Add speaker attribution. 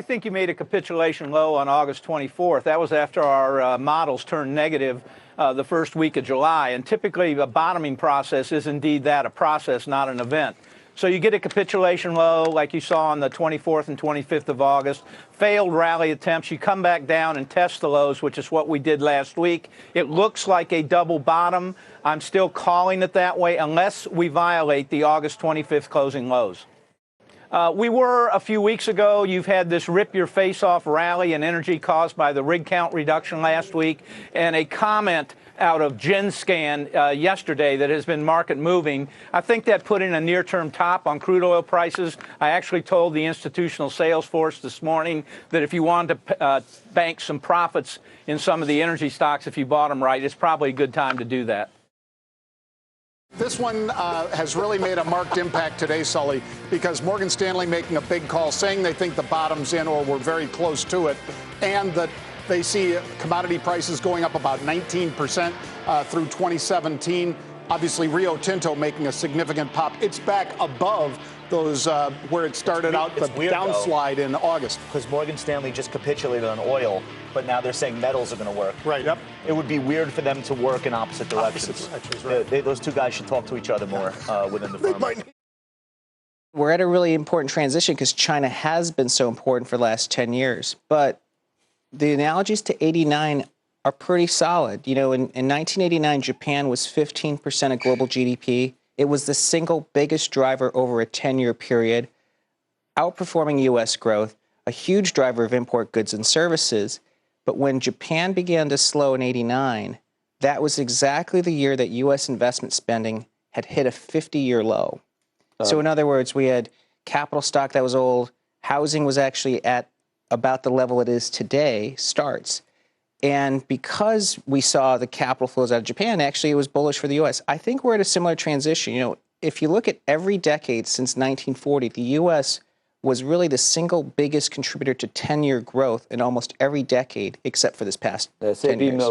Speaker 1: we think you made a capitulation low on August 24th. That was after our models turned negative the first week of July. And typically, a bottoming process is indeed that, a process, not an event. So you get a capitulation low like you saw on the 24th and 25th of August, failed rally attempts. You come back down and test the lows, which is what we did last week. It looks like a double bottom. I'm still calling it that way unless we violate the August 25th closing lows. We were a few weeks ago. You've had this rip your face off rally in energy caused by the rig count reduction last week and a comment out of GenScan yesterday that has been market moving. I think that put in a near-term top on crude oil prices. I actually told the institutional sales force this morning that if you wanted to bank some profits in some of the energy stocks, if you bought them right, it's probably a good time to do that.
Speaker 2: This one has really made a marked impact today, Sully, because Morgan Stanley making a big call saying they think the bottom's in or we're very close to it, and that they see commodity prices going up about 19% through 2017. Obviously, Rio Tinto making a significant pop. It's back above those where it started out, the downslide in August.
Speaker 3: Because Morgan Stanley just capitulated on oil, but now they're saying metals are going to work.
Speaker 2: Right. Yep.
Speaker 3: It would be weird for them to work in opposite directions. Right. Those two guys should talk to each other more within the firm.
Speaker 4: We're at a really important transition because China has been so important for the last 10 years. But the analogies to 89 are pretty solid. You know, in 1989, Japan was 15% of global GDP. It was the single biggest driver over a 10-year period, outperforming U.S. growth, a huge driver of import goods and services. But when Japan began to slow in 89, that was exactly the year that U.S. investment spending had hit a 50-year low. So in other words, we had capital stock that was old. Housing was actually at about the level it is today, starts. And because we saw the capital flows out of Japan, actually it was bullish for the U.S. I think we're at a similar transition. You know, if you look at every decade since 1940, the U.S. was really the single biggest contributor to 10-year growth in almost every decade except for this past 10 years.